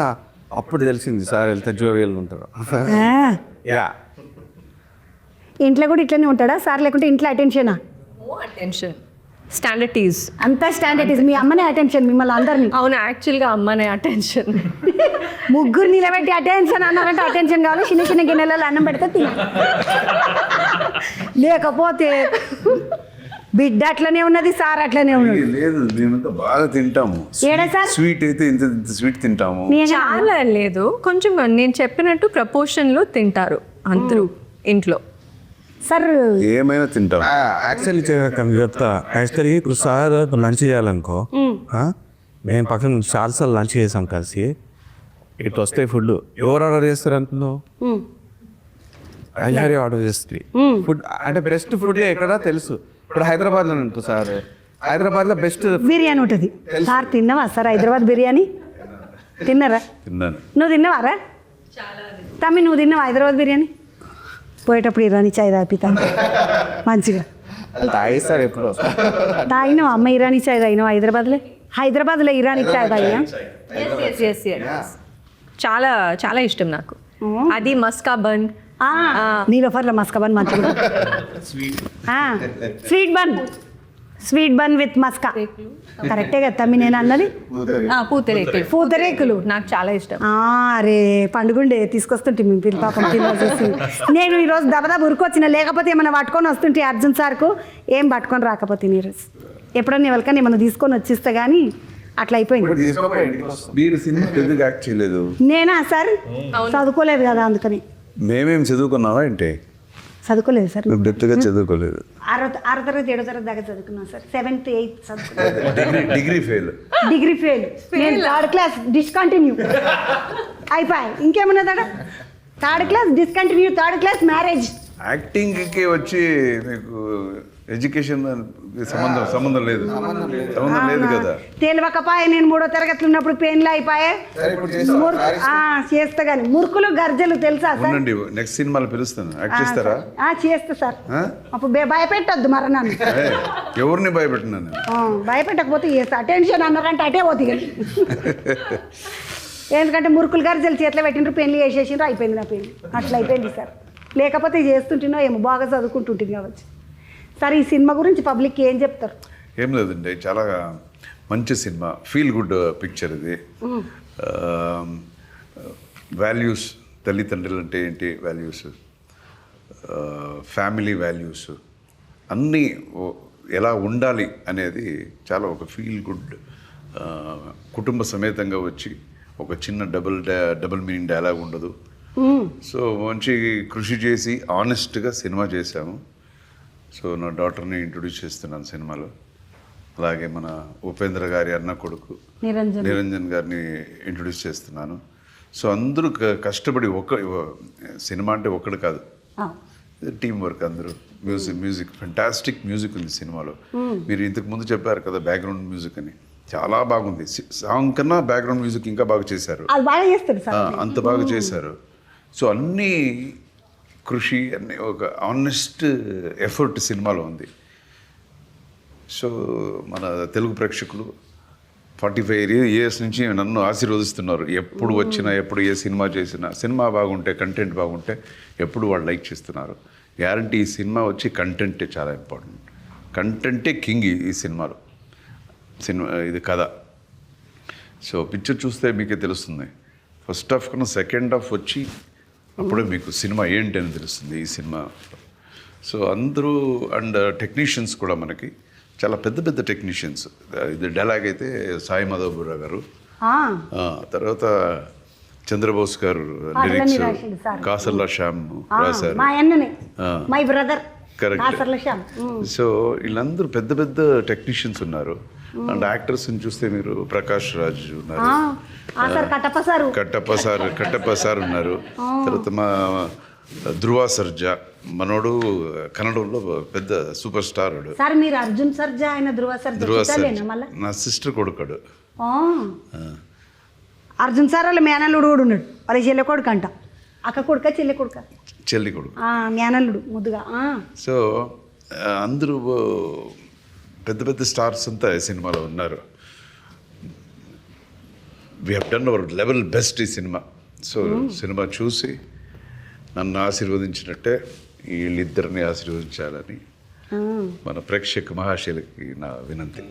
అప్పుడు తెలిసింది సార్ ఎంత జోవియల్ ఉంటారు. యా ఇంట్లో కూడా ఇట్లనే ఉంటాడా సార్? లేకుంటే ఇంట్లో అటెన్షనా? అటెన్షన్, స్టాండర్టీస్ అంతా స్టాండర్డ్. మీ అమ్మనే అటెన్షన్ మిమ్మల్ని అందరినీ? అవును, యాక్చువల్గా అమ్మనే అటెన్షన్. ముగ్గురు నిలబెట్టి అటెన్షన్ అన్నారంటే అటెన్షన్ కావాలి. చిన్న చిన్న గిన్నెలలో అన్నం పెడితే తిన, లేకపోతే బిడ్డ అట్లనే ఉన్నది, సార్ అట్లనే ఉన్నది. లేదు మేమంతా బాగా తింటాము. ఏడా సార్? స్వీట్ అయితే ఇంత స్వీట్ తింటాము. చాలా లేదు, కొంచెం నేను చెప్పినట్టు ప్రపోర్షన్లో తింటారు అందరూ ఇంట్లో. సార్ ఏమైనా తింటాం. యాక్చువల్లీ చెప్తా, యాక్చువల్లీ ఇప్పుడు సార్ లంచ్ చేయాలనుకో, మేము పక్కన చాలాసార్లు లంచ్ చేసాం కలిసి. ఇటు వస్తే ఫుడ్ ఎవరు ఆర్డర్ చేస్తారు అంటున్నావు? అయ్యారి ఆర్డర్ చేస్తుంది ఫుడ్. అంటే బెస్ట్ ఫుడ్ ఎక్కడ తెలుసు. ఇప్పుడు హైదరాబాద్లో ఉంటుంది సార్, హైదరాబాద్లో బెస్ట్ బిర్యానీ ఉంటుంది. సార్ తిన్నావా సార్ హైదరాబాద్ బిర్యానీ? తిన్నారా? తిన్నాను. నువ్వు తిన్నావారా తమ్మి? నువ్వు తిన్నావా హైదరాబాద్ బిర్యానీ? పోయేటప్పుడు ఇరానీ చాయ్ తాపితాను మంచిగా తాగిస్తారు ఎప్పుడు. తాగినావా అమ్మ? ఇరానీ చాయ్ తాగినావా హైదరాబాద్లో ఇరానీ చాయ్ తాగినా? చాలా చాలా ఇష్టం నాకు అది. మస్కా బన్, నీలోఫర్లో మస్కా బన్ మంచిగా. స్వీట్ బన్ విత్ మస్కా కరెక్టే కదా తమ్మి నేను అన్నది? పూతరేకులు నాకు చాలా ఇష్టం. అరే పండుగుండే తీసుకొస్తుంటే మీ పిల్ల పాపం తినేసి. నేను ఈరోజు దబదబ ఉరికొచ్చిన, లేకపోతే ఏమైనా పట్టుకొని వస్తుంటే అర్జున్ సార్కు ఏం పట్టుకొని రాకపోతే ఈరోజు ఎప్పుడన్నా ఎవరికైనా ఏమైనా తీసుకొని వచ్చిస్తే కానీ అట్లా అయిపోయింది. మీరు సినిమా పెద్దగా యాక్ట్ చేయలేదు. నేనా సార్? చదువుకోలేదు కదా అందుకని. మేమేం చదువుకున్నావా ఏంటి? చదువుకోలేదు సార్. డెప్త్గా చదువుకోలేదు. 6వ తరగతి 7వ తరగతి దాకా చదువుకున్నాను సార్. 7th 8th చదువుకున్నాను. Degree fail. నేను 3rd క్లాస్ డిస్కంటిన్యూ అయిపోయాయి. ఇంకేమున్నదా? 3rd class discontinue, 3rd class marriage. యాక్టింగ్కి వచ్చి మీకు ఎడ్యుకేషన్ సంబంధం లేదు కదా. తెలియకపోయా నేను 3వ తరగతిలో ఉన్నప్పుడు పెయిన్లు అయిపోయా. చేస్తా కానీ మురుకులు గర్జలు తెలుసా సార్? ఉండండి, నెక్స్ట్ సినిమాలో పిలుస్తాను. యాక్ట్ చేస్తారా? చేస్తా సార్. అప్పుడు భయపెట్టద్దు మరి నన్ను. ఎవరిని భయపెట్టినాను? భయపెట్టకపోతే చేస్తా. అటెన్షన్ అన్నారంటే అటే పోతుంది. ఎందుకంటే మురుకులు గర్జలు చేతిలో పెట్టిండ్రు, పెళ్లి చేసేసిండ్రు, అయిపోయింది నా పెళ్లి. అట్లా అయిపోయింది సార్. లేకపోతే చేస్తుంటున్నా ఏమో బాగా చదువుకుంటుంటుంది కావచ్చు. సార్ ఈ సినిమా గురించి పబ్లిక్కి ఏం చెప్తారు? ఏం లేదండి, చాలా మంచి సినిమా, ఫీల్ గుడ్ పిక్చర్ ఇది. వాల్యూస్, తల్లిదండ్రులు అంటే ఏంటి వాల్యూస్, ఫ్యామిలీ వాల్యూస్ అన్నీ ఎలా ఉండాలి అనేది చాలా ఒక ఫీల్ గుడ్, కుటుంబ సమేతంగా వచ్చి ఒక చిన్న డబుల్ మీనింగ్ డైలాగ్ ఉండదు. సో మంచి కృషి చేసి ఆనెస్ట్గా సినిమా చేశాము. సో నా డాటర్ని ఇంట్రొడ్యూస్ చేస్తున్నాను సినిమాలో. అలాగే మన ఉపేంద్ర గారి అన్న కొడుకు నిరంజన్ గారిని ఇంట్రొడ్యూస్ చేస్తున్నాను. సో అందరూ కష్టపడి సినిమా అంటే ఒక్కడు కాదు, టీం వర్క్. అందరూ మ్యూజిక్ ఫెంటాస్టిక్ మ్యూజిక్ ఉంది సినిమాలో. మీరు ఇంతకు ముందు చెప్పారు కదా బ్యాక్గ్రౌండ్ మ్యూజిక్ అని, చాలా బాగుంది. సాంగ్ కన్నా బ్యాక్గ్రౌండ్ మ్యూజిక్ ఇంకా బాగా చేశారు, అంత బాగా చేశారు. సో అన్నీ కృషి అన్ని ఒక ఆనెస్ట్ ఎఫర్ట్ సినిమాలో ఉంది. సో మన తెలుగు ప్రేక్షకులు 45 years నుంచి నన్ను ఆశీర్వదిస్తున్నారు. ఎప్పుడు వచ్చినా, ఎప్పుడు ఏ సినిమా చేసినా, సినిమా బాగుంటే, కంటెంట్ బాగుంటే ఎప్పుడు వాళ్ళు లైక్ చేస్తున్నారు. గ్యారంటీ ఈ సినిమా వచ్చి కంటెంటే చాలా ఇంపార్టెంట్. కంటెంటే కింగ్ ఈ సినిమాలో. ఇది కథ. సో పిక్చర్ చూస్తే మీకే తెలుస్తుంది. ఫస్ట్ హాఫ్ కన్నా సెకండ్ హాఫ్ వచ్చి అప్పుడే మీకు సినిమా ఏంటి అని తెలుస్తుంది ఈ సినిమా. సో అందరూ అండ్ టెక్నీషియన్స్ కూడా మనకి చాలా పెద్ద పెద్ద టెక్నీషియన్స్. ఇది డైలాగ్ అయితే సాయి మాధవ్ బుర్రా గారు, తర్వాత చంద్రబోస్ గారు లిరిక్స్, కాసర్ల శ్యామ్ రాశారు. My brother correct. సో వీళ్ళందరూ పెద్ద పెద్ద టెక్నీషియన్స్ ఉన్నారు. అండ్ యాక్టర్స్ని చూస్తే మీరు ప్రకాష్ రాజ్ ఉన్నారు, కట్టప్ప సార్ ఉన్నారు, తర్వాత మా ధ్రువ సర్జా మనోడు కన్నడంలో పెద్ద సూపర్ స్టార్. సార్ మీరు అర్జున్ సర్జా ఆయన ధ్రువ సర్జా నా సిస్టర్ కొడుకాడు. అర్జున్ సార్ వాళ్ళ మేనల్లుడు కూడా ఉన్నాడు. వాళ్ళ చెల్లె కొడుకు అంట. అక్క కొడుక చెల్లె కొడుక? చెల్లి కొడుకు. మేనల్లుడు ముద్దుగా. సో అందరూ పెద్ద పెద్ద స్టార్స్ అంతా ఈ సినిమాలో ఉన్నారు. We have done our level best ఈ సినిమా. సో సినిమా చూసి నన్ను ఆశీర్వదించినట్టే వీళ్ళిద్దరిని ఆశీర్వదించాలని మన ప్రేక్షక మహాశైలకి నా వినంతి.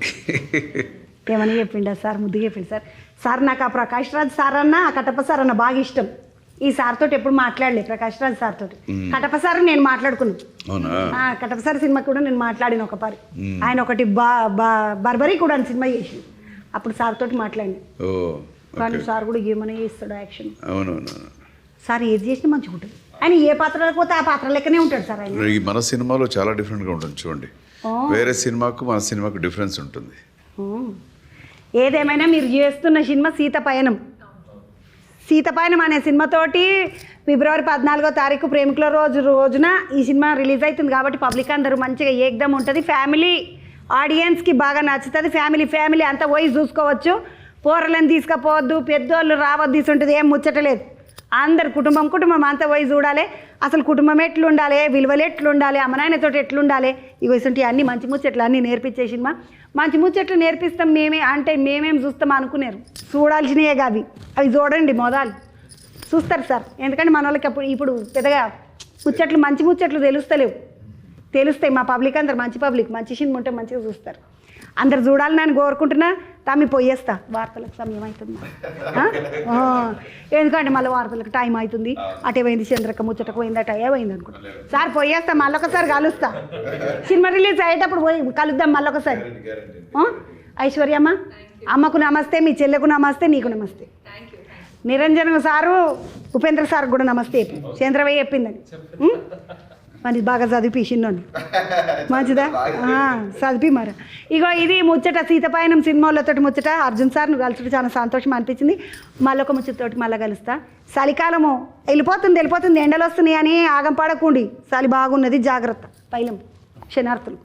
ఏమని చెప్పిండా సార్? ముద్దుగా చెప్పిండు సార్. సార్ నాకు ఆ ప్రకాష్ రాజ్ సార్ అన్న, ఆ కట్టప్ప సార్ అన్న బాగా ఇష్టం. ఈ సార్ తోటి ఎప్పుడు మాట్లాడలే, ప్రకాష్ రాజ్ సార్ తోటి. కట్టప్ప సార్ నేను మాట్లాడుకున్నాను. కట్టప్ప సార్ సినిమా కూడా నేను మాట్లాడిన ఒక పారి. ఆయన ఒకటి బర్బరీ కూడా సినిమా చేసి అప్పుడు సార్ తోటి మాట్లాడి. కానీ సార్ కూడా ఏమైనా చేస్తాడు యాక్షన్. సార్ ఏది చేసినా మంచిగా ఉంటుంది. ఆయన ఏ పాత్రలకు పోతే ఆ పాత్ర లెక్కనే ఉంటాడు సార్ ఆయన. మన సినిమాలో చాలా డిఫరెంట్గా ఉంటుంది చూడండి. వేరే సినిమాకు మన సినిమాకు డిఫరెన్స్ ఉంటుంది. ఏదేమైనా మీరు చేస్తున్న సినిమా సీతపయనం అనే సినిమాతోటి ఫిబ్రవరి 14వ తారీఖు ప్రేమికుల రోజున ఈ సినిమా రిలీజ్ అవుతుంది. కాబట్టి పబ్లిక్ అందరూ మంచిగా ఏకదం ఉంటుంది. ఫ్యామిలీ ఆడియన్స్కి బాగా నచ్చుతుంది. ఫ్యామిలీ అంతా పోయి చూసుకోవచ్చు. పోరలను తీసుకుపోవద్దు, పెద్దోళ్ళు రావద్దు, తీసుంటుంది ఏం ముచ్చటలేదు. అందరు కుటుంబం అంతా పోయి చూడాలి. అసలు కుటుంబం ఎట్లుండాలి, విలువలు ఎట్లుండాలి, అమ్మనాయనతో ఎట్లుండాలి, ఇవి ఇస్తుంటే అన్నీ మంచి ముచ్చట్లు అన్నీ నేర్పించే సినిమా. మంచి ముచ్చట్లు నేర్పిస్తాం మేమేం చూస్తాం అనుకున్నారు. చూడాల్సినవే అవి చూడండి, మొదలు చూస్తారు సార్. ఎందుకంటే మన వాళ్ళకి ఇప్పుడు పెద్దగా మంచి ముచ్చట్లు తెలుస్తాయి. మా పబ్లిక్ అందరు మంచి సినిమా ఉంటే మంచిగా చూస్తారు. అందరు చూడాలని నేను కోరుకుంటున్నా. తమ్మి పోయేస్తా, వార్తలకు సమయం అవుతుంది. ఎందుకంటే మళ్ళీ వార్తలకు టైం అవుతుంది. అటే పోయింది చంద్రక్క ముచ్చటకు పోయింది, అటు పోయింది అనుకుంటా. సార్ పోయేస్తా, మళ్ళొకసారి కలుస్తా. సినిమా రిలీజ్ అయ్యేటప్పుడు పోయి కలుద్దాం మళ్ళొకసారి. ఐశ్వర్యమ్మ, అమ్మకు నమస్తే, మీ చెల్లెకు నమస్తే, నీకు నమస్తే. నిరంజన్ సారు, ఉపేంద్ర సార్ కూడా నమస్తే. చంద్రవయ్య చెప్పిందని మరి బాగా చదివి చిన్నోని మంచిదా చదివి మరి. ఇగో ఇది ముచ్చట సీతపయనం సినిమాలతో ముచ్చట. అర్జున్ సార్ నువ్వు కలుసుడు చాలా సంతోషం అనిపించింది. మళ్ళొక ముచ్చటతోటి మళ్ళీ కలుస్తా. చలికాలము వెళ్ళిపోతుంది, ఎండలు వస్తున్నాయి అని ఆగం పడకుండి. చలి బాగున్నది, జాగ్రత్త. పైలం క్షణార్థులు.